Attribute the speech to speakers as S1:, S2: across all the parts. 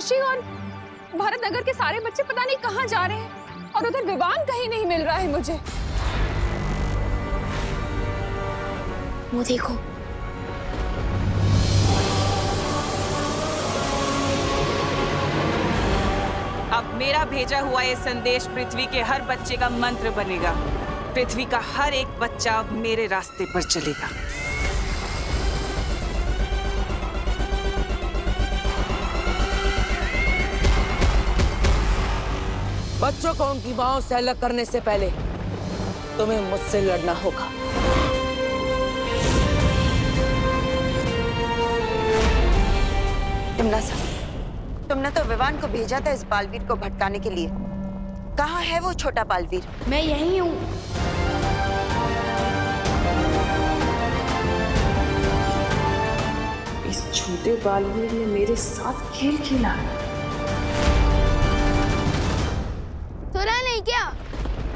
S1: खुशी और भारत नगर के सारे बच्चे पता नहीं कहाँ जा रहे हैं और उधर विवान कहीं नहीं मिल रहा है मुझे।
S2: वो देखो,
S3: अब मेरा भेजा हुआ ये संदेश पृथ्वी के हर बच्चे का मंत्र बनेगा। पृथ्वी का हर एक बच्चा अब मेरे रास्ते पर चलेगा।
S4: बच्चों को उनकी मांओं से अलग करने से पहले तुम्हें मुझसे लड़ना होगा।
S5: तुमने तो विवान को भेजा था इस बालवीर को भटकाने के लिए। कहाँ है वो छोटा बालवीर?
S2: मैं यहीं हूँ।
S3: इस छोटे बालवीर ने मेरे साथ खेल खेला।
S2: सुना नहीं क्या?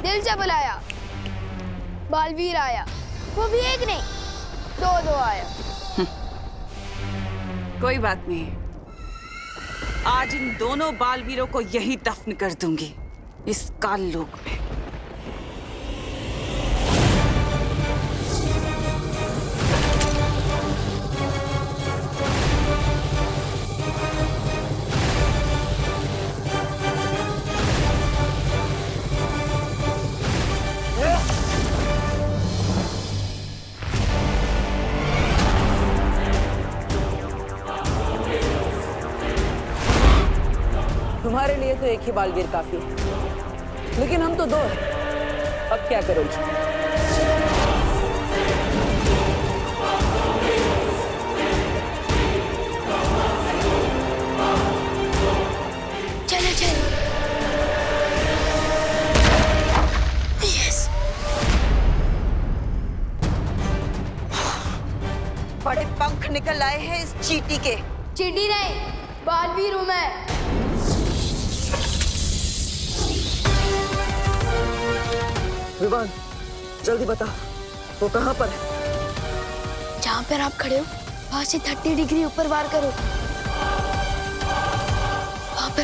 S2: दिल से बुलाया, बालवीर आया। वो भी एक नहीं, दो आया।
S3: कोई बात नहीं, आज इन दोनों बालवीरों को यही दफन कर दूंगी, इस काल लोक में।
S4: तुम्हारे लिए तो एक ही बालवीर काफी है, लेकिन हम तो दो हैं। अब क्या करोगे?
S2: चलो चलो। यस।
S5: बड़े पंख निकल आए हैं इस चींटी के।
S2: चींटी नहीं, बालवीर हूँ मैं।
S4: विवान, जल्दी बता, वो कहाँ पर है?
S2: जहाँ पर आप खड़े हो, वहाँ से 30 डिग्री ऊपर वार करो। वहाँ पर।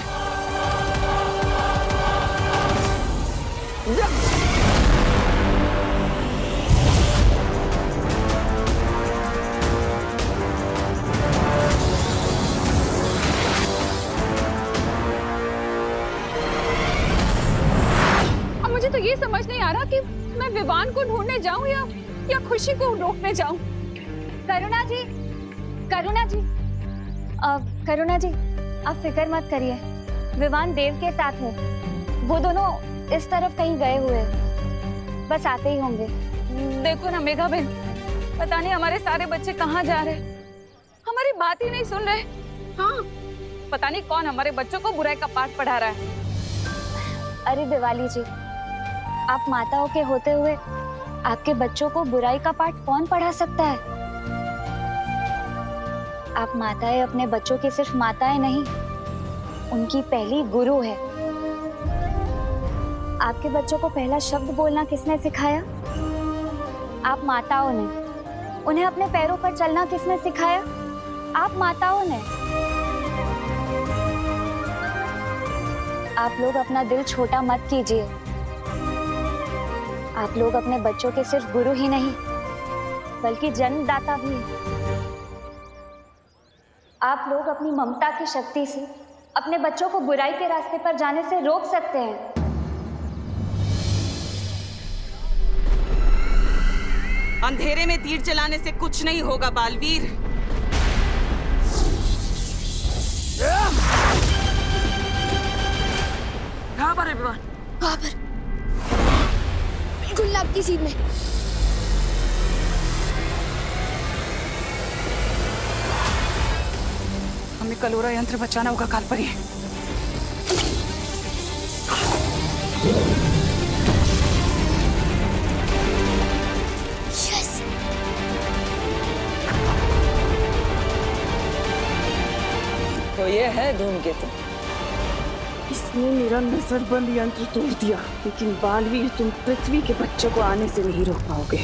S1: मुझे तो ये समझ नहीं आ रहा कि मैं विवान को ढूंढने जाऊं या खुशी को रोकने जाऊं।
S6: करुणा जी, करुणा जी, करुणा जी, आप फिक्र मत करिए, विवान देव के साथ है। वो दोनों इस तरफ कहीं गए हुए हैं, बस आते ही होंगे।
S1: देखो ना मेघा बहन, पता नहीं हमारे सारे बच्चे कहाँ जा रहे हैं, हमारी बात ही नहीं सुन रहे। हाँ, पता नहीं कौन हमारे बच्चों को बुराई का पाठ पढ़ा रहा है।
S6: अरे दिवाली जी, आप माताओं के होते हुए आपके बच्चों को बुराई का पाठ कौन पढ़ा सकता है? आप माताएं अपने बच्चों की सिर्फ माताएं नहीं, उनकी पहली गुरु है। आपके बच्चों को पहला शब्द बोलना किसने सिखाया? आप माताओं ने। उन्हें अपने पैरों पर चलना किसने सिखाया? आप माताओं ने। आप लोग अपना दिल छोटा मत कीजिए। आप लोग अपने बच्चों के सिर्फ गुरु ही नहीं, बल्कि जन्मदाता भी हैं। आप लोग अपनी ममता की शक्ति से अपने बच्चों को बुराई के रास्ते पर जाने से रोक सकते हैं।
S3: अंधेरे में तीर चलाने से कुछ नहीं होगा बालवीर।
S4: कहाँ पर है विवान?
S2: वहाँ पर, बिल्कुल नाक की सीध में।
S3: हमें कलोरा यंत्र बचाना होगा कालपरी।
S2: यस।
S4: तो ये है धूमकेतु।
S3: इसने मेरा नजरबंद यंत्र तोड़ दिया, लेकिन बालवीर तुम पृथ्वी के बच्चों को आने से नहीं रोक पाओगे।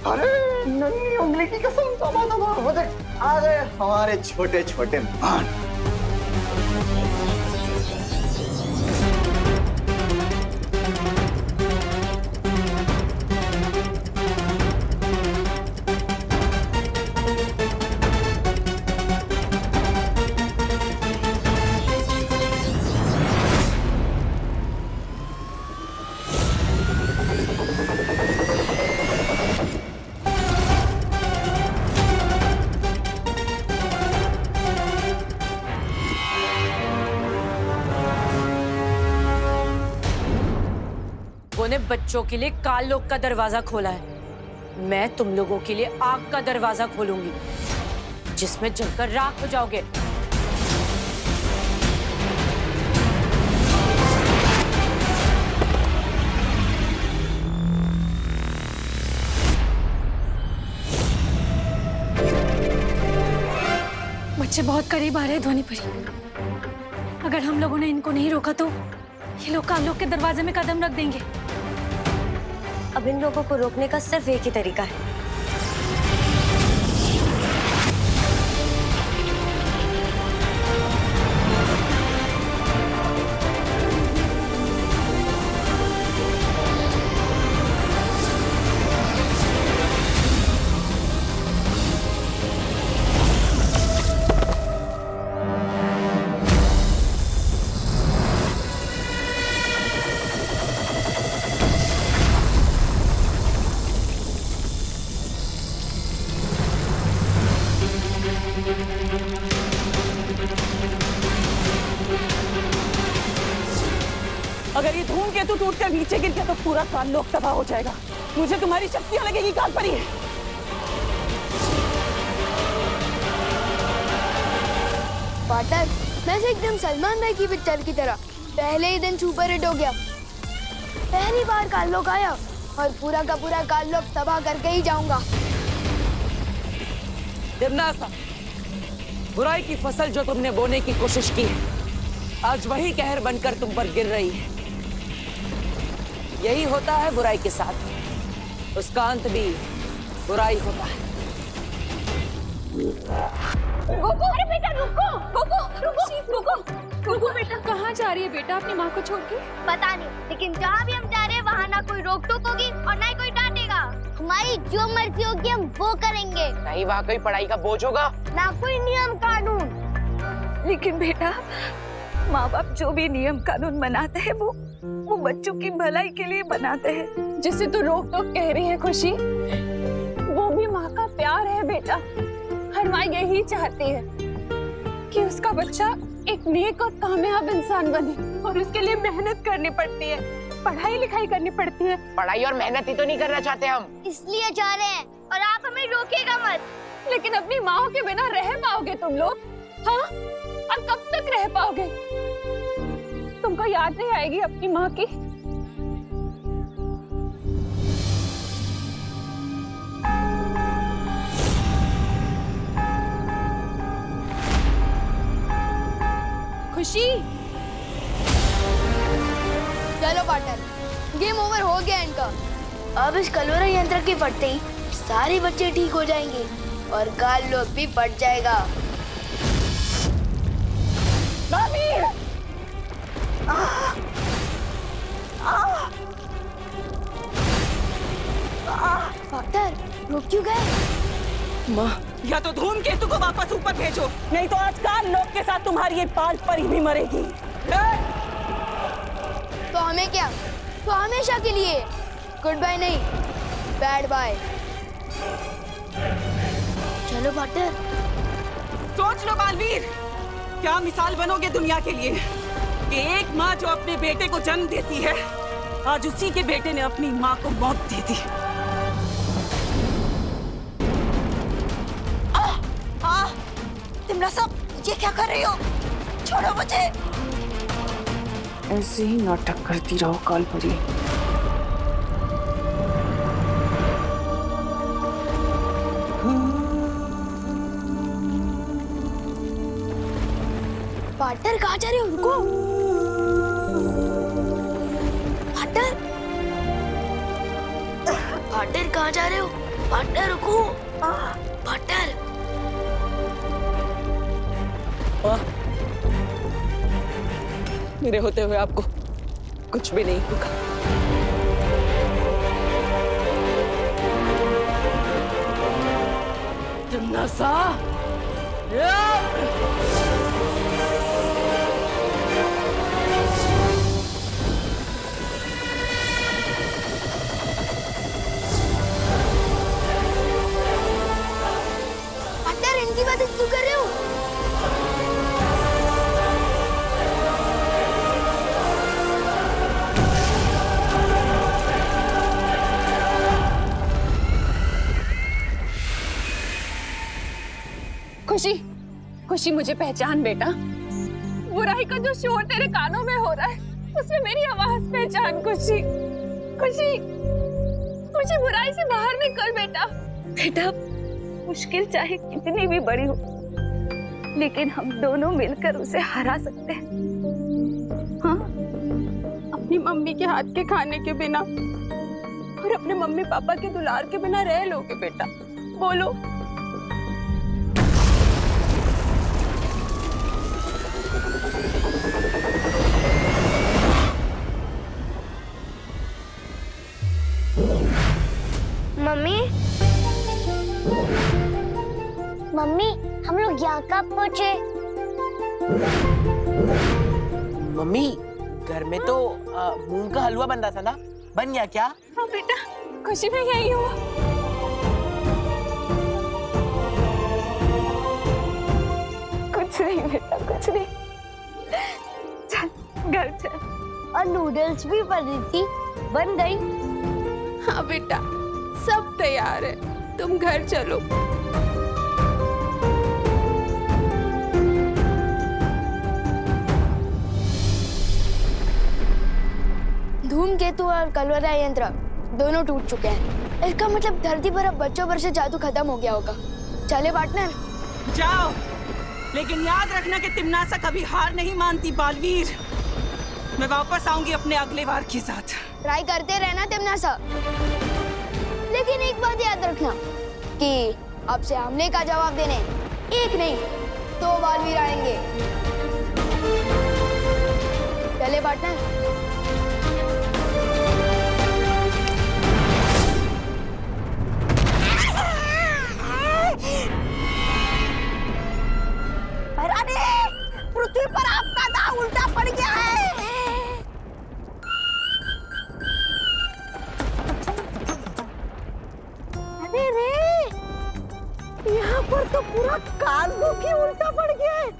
S7: अरे नन्ही उंगली की कसम, तौबा तौबा, वो देख आ गए हमारे छोटे छोटे मान।
S8: ने बच्चों के लिए काल लोक का दरवाजा खोला है। मैं तुम लोगों के लिए आग का दरवाजा खोलूंगी, जिसमें जलकर राख हो जाओगे।
S9: बच्चे बहुत करीब आ रहे हैं ध्वनिपरी। अगर हम लोगों ने इनको नहीं रोका तो ये लोग काल लोक के दरवाजे में कदम रख देंगे।
S6: अब इन लोगों को रोकने का सिर्फ एक ही तरीका है।
S4: अगर ये धूमकेतु टूटकर नीचे गिर गया तो पूरा काल लोक तबाह हो जाएगा। मुझे तुम्हारी शक्तियां लगेगी काल परी।
S2: पार्टनर, मैं एकदम सलमान भाई की पिक्चर की तरह पहले ही दिन सुपर हिट हो गया। पहली बार काल लोक आया और पूरा का पूरा काल लोक तबाह करके ही जाऊंगा।
S4: दिमनासा, बुराई की फसल जो तुमने बोने की कोशिश की है, आज वही कहर बनकर तुम पर गिर रही है। यही होता है बुराई के साथ, उसका अंत भी बुराई होता है।
S1: गोकू, अरे बेटा रुको, गोकू, रुको बेटा। कहाँ जा रही है बेटा अपनी माँ को छोड़ के?
S2: पता नहीं, लेकिन जहाँ भी हम जा रहे हैं वहाँ ना कोई रोक टोक होगी और ना ही कोई डांटेगा। हमारी जो मर्जी होगी हम वो करेंगे।
S7: नहीं वहाँ कोई पढ़ाई का बोझ होगा,
S2: ना कोई नियम कानून।
S1: लेकिन बेटा, माँ बाप जो भी नियम कानून बनाते हैं वो बच्चों की भलाई के लिए बनाते हैं। जिसे तू रोक टोक कह रही है खुशी, वो भी माँ का प्यार है बेटा। हर माँ यही चाहती है कि उसका बच्चा एक नेक और कामयाब इंसान बने, और उसके लिए मेहनत करनी पड़ती है, पढ़ाई लिखाई करनी पड़ती है।
S7: पढ़ाई और मेहनत ही तो नहीं करना चाहते हम,
S2: इसलिए जा रहे हैं और आप हमें रोकेगा मत।
S1: लेकिन अपनी माँ के बिना रह पाओगे तुम लोग? हाँ, और कब तक रह पाओगे? तुमको याद नहीं आएगी अपनी माँ की?
S2: खुशी, चलो पार्टनर, गेम ओवर हो गया इनका। अब इस कलोरा यंत्र के फटते ही सारे बच्चे ठीक हो जाएंगे और काल लोक भी फट जाएगा। पार्टनर, रुक क्यों गए?
S4: माँ, या तो धूमकेतु को वापस ऊपर भेजो, नहीं तो आज काल लोक के साथ तुम्हारी ये पांच परी भी मरेगी।
S2: तो हमें क्या? तो हमेशा के लिए गुड बाय नहीं, बैड बाय। चलो पार्टनर।
S3: सोच लो बालवीर, क्या मिसाल बनोगे दुनिया के लिए कि एक माँ जो अपने बेटे को जन्म देती है, आज उसी के बेटे ने अपनी माँ को मौत दे दी।
S5: दिमनासा, ये क्या कर रही हो? छोड़ो मुझे।
S3: ऐसे ही नाटक करती रहो काल परी।
S2: पार्टनर कहाँ जा रहे हो? रुको पार्टनर, पार्टनर कहाँ जा रहे हो? पार्टनर रुको। पार्टनर
S4: मेरे होते हुए आपको कुछ भी नहीं होगा।
S8: नसा
S2: पार्टनर इनकी बातें क्यों कर रहे हो?
S1: खुशी, खुशी मुझे पहचान बेटा। बुराई का जो शोर तेरे कानों में हो रहा है, उसमें मेरी आवाज पहचान। खुशी, खुशी, खुशी बुराई से बाहर निकल बेटा। बेटा, मुश्किल चाहे कितनी भी बड़ी हो, लेकिन हम दोनों मिलकर उसे हरा सकते हैं। हाँ, अपनी मम्मी के हाथ के खाने के बिना और अपने मम्मी पापा के दुलार के बिना रह लोगे बेटा? बोलो।
S2: मम्मी, मम्मी, हम लोग यहाँ कब पहुँचे?
S10: मम्मी, घर में तो मूंग का हलवा बन रहा था ना, बन गया क्या?
S1: हाँ बेटा, खुशी में यही हुआ। कुछ नहीं बेटा, कुछ नहीं। चल घर चल।
S2: और नूडल्स भी बन रही थी, बन गई।
S1: हाँ बेटा, सब तैयार है, तुम घर चलो।
S2: धूमकेतु और कलवरा यंत्र दोनों टूट चुके हैं। इसका मतलब धरती पर अब बच्चों पर से जादू खत्म हो गया होगा। चले पार्टनर?
S3: जाओ, लेकिन याद रखना कि तिमनासा कभी हार नहीं मानती बालवीर। मैं वापस आऊंगी अपने अगले वार के साथ।
S2: ट्राई करते रहना तिमनासा, लेकिन एक बात याद रखना कि आपसे हमले का जवाब देने एक नहीं 2 बालवीर आएंगे। चले पार्टनर?
S5: पृथ्वी पर आपका दांव उल्टा पड़ गया है। अरे रे, यहाँ पर तो पूरा कालबुक ही उल्टा पड़ गया है।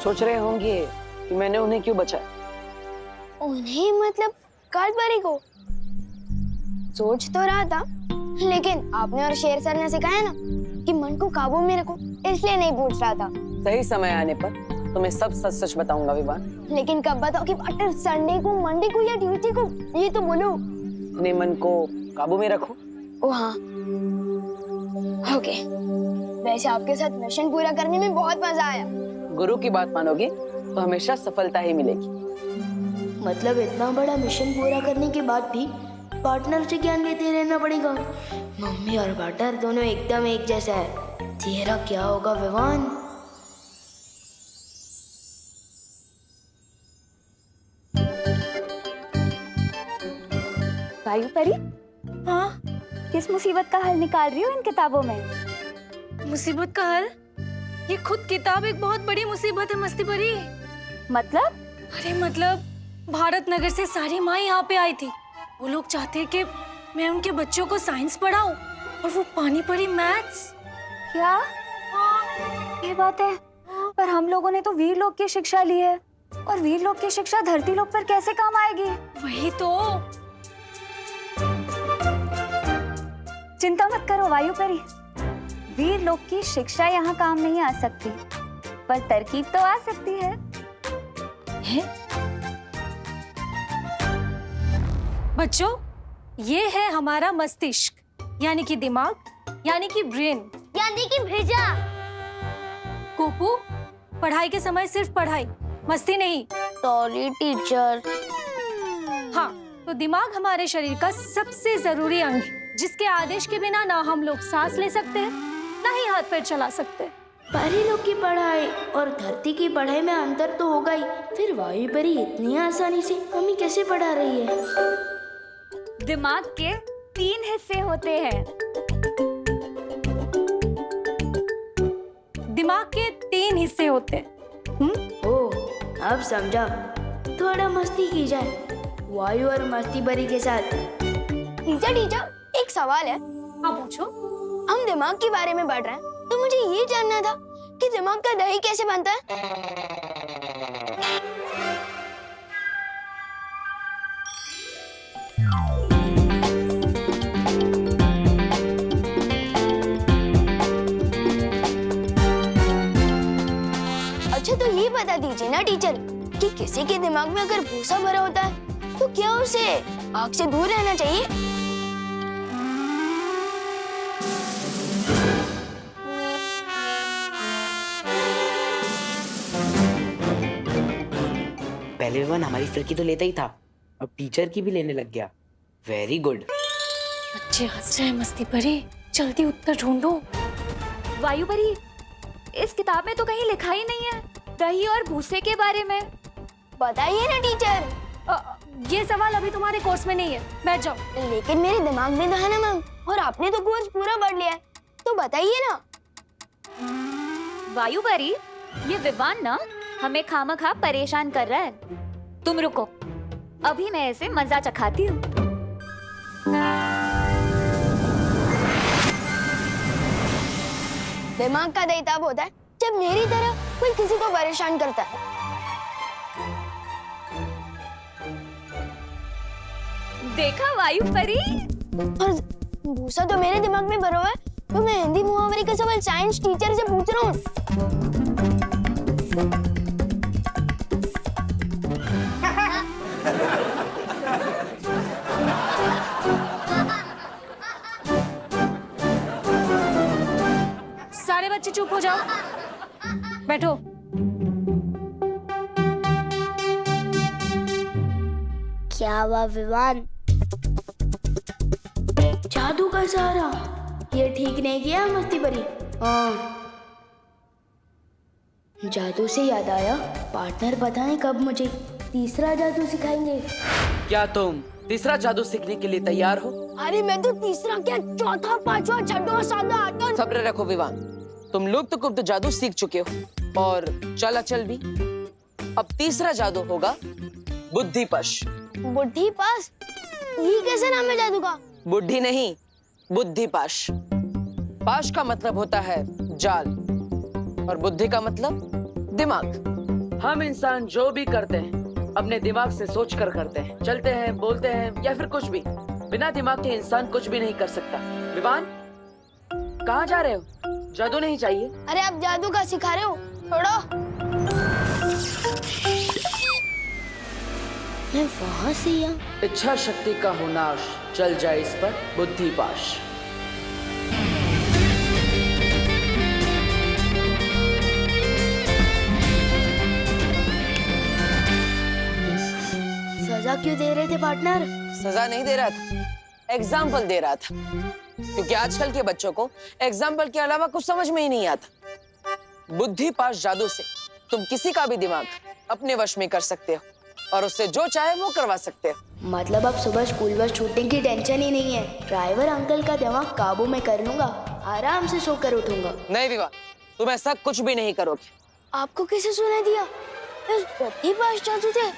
S4: सोच रहे होंगे कि मैंने उन्हें क्यों बचाया।
S2: उन्हें मतलब कालबरी को? सोच तो रहा था, लेकिन आपने और शेर सर ने सिखाया ना कि मन को काबू में रखो, इसलिए नहीं पूछ रहा था।
S4: सही समय आने पर तुम्हें सब सच सच बताऊंगा विवान।
S2: लेकिन कब बताओ कि पार्टनर? संडे को, मंडे को या ट्यूसडे को? ये तो बोलो।
S4: अपने मन को काबू में रखो।
S2: ओ हाँ, ओके। वैसे आपके साथ मिशन पूरा करने में बहुत मजा आया।
S4: गुरु की बात मानोगे तो हमेशा सफलता ही मिलेगी।
S2: मतलब इतना बड़ा मिशन पूरा करने के बाद भी पार्टनर से ज्ञान लेते रहना पड़ेगा। मम्मी और पार्टनर दोनों एकदम एक जैसा है। तेरा क्या होगा विवान?
S6: वायु परी,
S9: हाँ,
S6: किस मुसीबत का हल निकाल रही हो इन किताबों में?
S9: मुसीबत का हल? ये खुद किताब एक बहुत बड़ी मुसीबत है मस्ती परी।
S6: मतलब?
S9: अरे मतलब भारत नगर से सारी माँ यहाँ पे आई थी। वो लोग चाहते हैं कि मैं उनके बच्चों को साइंस पढ़ाऊं, और वो पानी पड़ी मैथ्स।
S6: क्या? ये बात है, पर हम लोगों ने तो वीर लोक की शिक्षा ली है, और वीर लोक की शिक्षा धरती लोक पर कैसे काम आएगी?
S9: वही तो।
S6: चिंता मत करो वायु परी, वीर लोक की शिक्षा यहाँ काम नहीं आ सकती, पर तरकीब तो आ सकती है।
S9: बच्चों, ये है हमारा मस्तिष्क, यानी कि दिमाग, यानी कि ब्रेन,
S2: यानी कि भेजा।
S9: गोपू, पढ़ाई के समय सिर्फ पढ़ाई, मस्ती नहीं।
S2: Sorry teacher.
S9: हाँ, तो दिमाग हमारे शरीर का सबसे जरूरी अंग है, जिसके आदेश के बिना ना हम लोग सांस ले सकते हैं, ना ही हाथ पैर चला सकते हैं।
S11: परी लोग की पढ़ाई और धरती की पढ़ाई में अंतर तो होगा ही, फिर वायु परी इतनी आसानी से हमें कैसे पढ़ा रही है?
S6: दिमाग के 3 हिस्से होते हैं।
S9: दिमाग के 3 हिस्से होते हैं।
S11: ओह, अब समझा। थोड़ा मस्ती की जाए वायु और मस्ती परी के साथ।
S2: टीचर, एक सवाल है।
S9: हाँ, पूछो।
S2: हम दिमाग के बारे में पढ़ रहे हैं, तो मुझे ये जानना था कि दिमाग का दही कैसे बनता है? अच्छा, तो ये बता दीजिए ना टीचर कि किसी के दिमाग में अगर भूसा भरा होता है तो क्या उसे आग से दूर रहना चाहिए?
S10: पहले विवान हमारी फिरकी तो लेता ही था, अब टीचर की भी लेने लग गया। Very good.
S9: बच्चे हंस रहे हैं मस्ती परी, जल्दी उत्तर ढूंढो।
S6: वायु परी, इस किताब में तो कहीं लिखा ही नहीं है दही और भूसे के बारे में।
S2: बताइए ना टीचर।
S9: ये सवाल अभी तुम्हारे कोर्स में नहीं है, बैठ जाओ।
S2: लेकिन मेरे दिमाग में तो है ना मैम, और आपने तो कोर्स पूरा पढ़ लिया है, तो बताइए ना।
S6: वायु परी, ये विवान ना हमें खामखा परेशान कर रहा है। तुम रुको, अभी मैं इसे मजा चखाती हूँ।
S2: दिमाग का दही तब होता है जब मेरी तरह कोई किसी को परेशान करता है।
S6: देखा वायु परी?
S2: और भूसा तो मेरे दिमाग में भरा हुआ है, तो मैं हिंदी मुहावरे का सवाल साइंस टीचर से पूछ रहा हूँ।
S9: सारे बच्चे चुप हो जाओ, बैठो।
S11: क्या हुआ विवान? जादू का सहारा, ये ठीक नहीं किया मस्ती परी। हाँ, जादू से याद आया, पार्टनर पता नहीं कब मुझे तीसरा जादू सिखाएंगे।
S4: क्या तुम तीसरा जादू सीखने के लिए तैयार हो?
S2: अरे मैं तो तीसरा क्या, चौथा, पांचवा, छठवां, सातवां, आठवां।
S4: सब्र रखो विवान, तुम लुप्त कुप्त जादू सीख चुके हो और चलाचल भी। अब तीसरा जादू होगा बुद्धिपश।
S2: बुद्धिपाश? ये कैसे नाम है जादू का?
S4: बुद्धि नहीं, बुद्धिपाश। पाश का मतलब होता है जाल और बुद्धि का मतलब दिमाग। हम इंसान जो भी करते हैं अपने दिमाग से सोच कर करते हैं, चलते हैं, बोलते हैं या फिर कुछ भी। बिना दिमाग के इंसान कुछ भी नहीं कर सकता। विवान, कहाँ जा रहे हो? जादू नहीं चाहिए।
S2: अरे आप जादू का सिखा रहे हो, छोड़ो।
S11: मैं वहाँ से यहाँ।
S4: इच्छा शक्ति का होनाश, चल जाए इस पर बुद्धिपाश।
S11: सजा क्यों दे रहे थे पार्टनर?
S4: सजा नहीं दे रहा था, एग्जाम्पल दे रहा था, क्योंकि आजकल के बच्चों को एग्जाम्पल के अलावा कुछ समझ में ही नहीं आता। बुद्धिपाश जादू से तुम किसी का भी दिमाग अपने वश में कर सकते हो और उससे जो चाहे वो करवा सकते हो।
S11: मतलब अब सुबह स्कूल बस छूटने की टेंशन ही नहीं है, ड्राइवर अंकल का दिमाग काबू में कर लूंगा, आराम से सोकर उठूंगा।
S4: नहीं विवान, तुम ऐसा कुछ भी नहीं करोगे।
S2: आपको किसे सुना दिया? इस बुद्धिपाश जादू से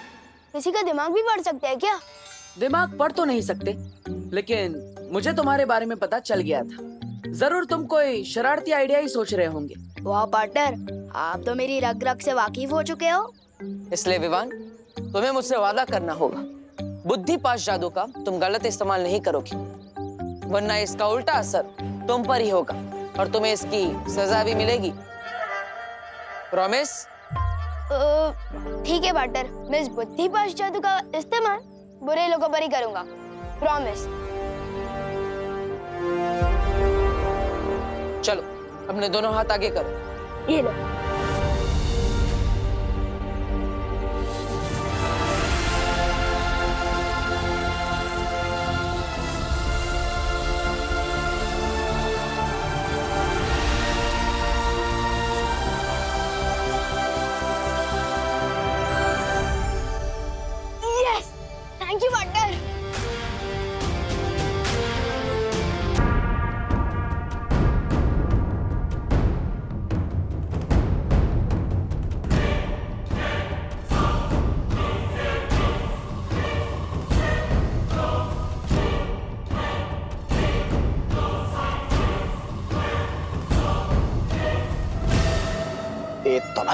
S2: किसी का दिमाग भी पढ़ सकते हैं क्या?
S4: दिमाग पढ़ तो नहीं सकते, लेकिन मुझे तुम्हारे बारे में पता चल गया था। जरूर तुम कोई शरारती आइडिया ही सोच रहे होंगे।
S11: वाह पार्टनर, आप तो मेरी रग रग से वाकिफ हो चुके हो।
S4: इसलिए विवान, तुम्हें मुझसे वादा करना होगा, बुद्धिपाश जादू का तुम गलत इस्तेमाल नहीं करोगे, वरना इसका उल्टा असर तुम पर ही होगा और तुम्हें इसकी सजा भी मिलेगी। प्रॉमिस?
S2: ठीक है पार्टनर, मैं इस बुद्धिपाश जादू का इस्तेमाल बुरे लोगों पर ही करूंगा। प्रॉमिस।
S4: चलो अपने दोनों हाथ आगे करो।
S2: ये लो। Yes, thank you partner.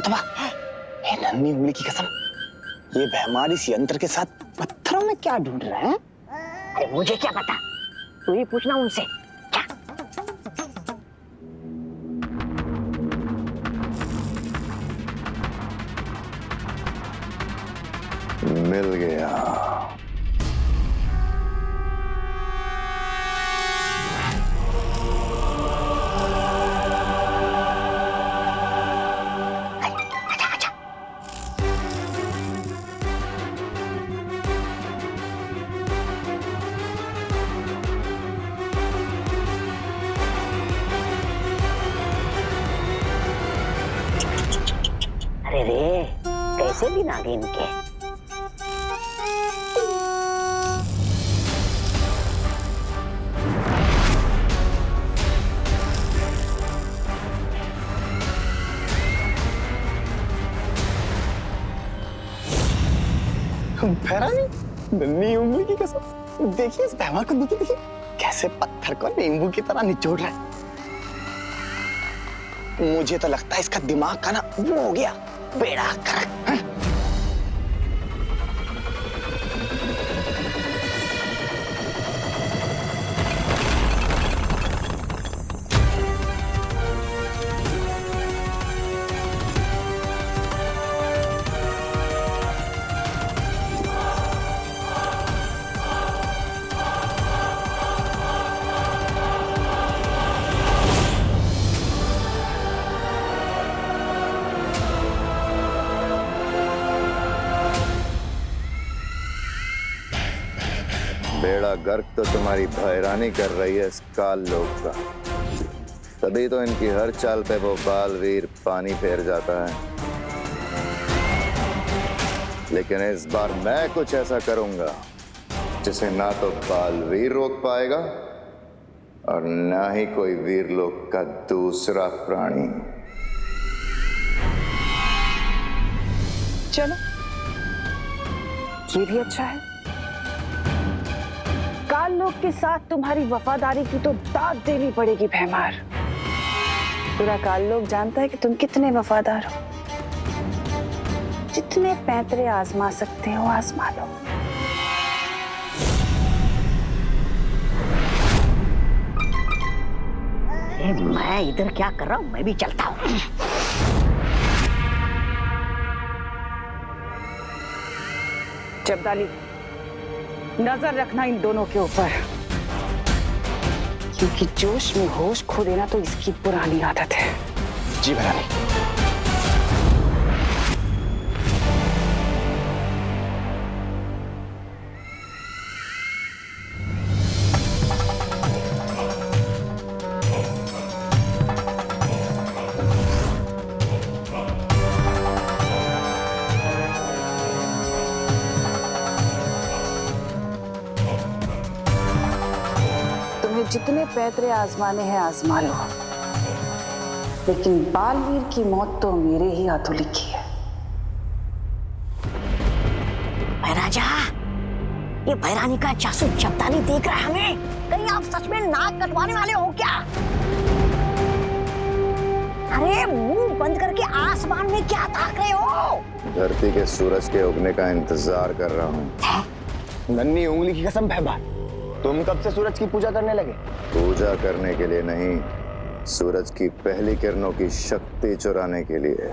S10: तोबा, ये नन्ही उंगली की कसम, ये भैमार इस यंत्र के साथ पत्थरों में क्या ढूंढ रहा है?
S12: अरे मुझे क्या पता, तू ही पूछना उनसे। क्या?
S13: मिल गया।
S12: अरे रे, कैसे दिन आ गए इनके।
S10: भैरानी, नन्ही उंगली की कसम, देखिए इस भैमार को, देखिए कैसे पत्थर को नींबू की तरह निचोड़ रहा है। मुझे तो लगता है इसका दिमाग का ना वो हो गया, बेड़ा गर्क।
S13: बेड़ा गर्क तो तुम्हारी भैरानी कर रही है इस काल लोक का, तभी तो इनकी हर चाल पे वो बालवीर पानी फेर जाता है। लेकिन इस बार मैं कुछ ऐसा करूंगा जिसे ना तो बालवीर रोक पाएगा और ना ही कोई वीरलोक का दूसरा प्राणी।
S1: चलो, ये भी अच्छा है। काल लोक के साथ तुम्हारी वफादारी की तो दाद देनी पड़ेगी भैमार। पूरा काल लोक जानता है कि तुम कितने वफादार हो। जितने पैंतरे आजमा सकते हो आजमा लो।
S12: मैं इधर क्या कर रहा हूँ, मैं भी चलता हूँ।
S1: जब्दाली, नजर रखना इन दोनों के ऊपर, क्योंकि जोश में होश खो देना तो इसकी पुरानी आदत है।
S10: जी भैरानी।
S1: जितने पैतरे आजमाने हैं आजमा लो, लेकिन बालवीर की मौत तो मेरे ही हाथों लिखी है।
S12: राजा, ये भैरानी का जासूस जब्दाली देख रहा है हमें। कहीं आप सच में नाक कटवाने वाले हो क्या? अरे मुंह बंद करके आसमान में क्या ताक रहे हो?
S13: धरती के सूरज के उगने का इंतजार कर रहा हूँ।
S10: नन्ही उंगली की कसम भैमार, तुम कब से सूरज की पूजा करने लगे?
S13: पूजा करने के लिए नहीं, सूरज की पहली किरणों की शक्ति चुराने के लिए।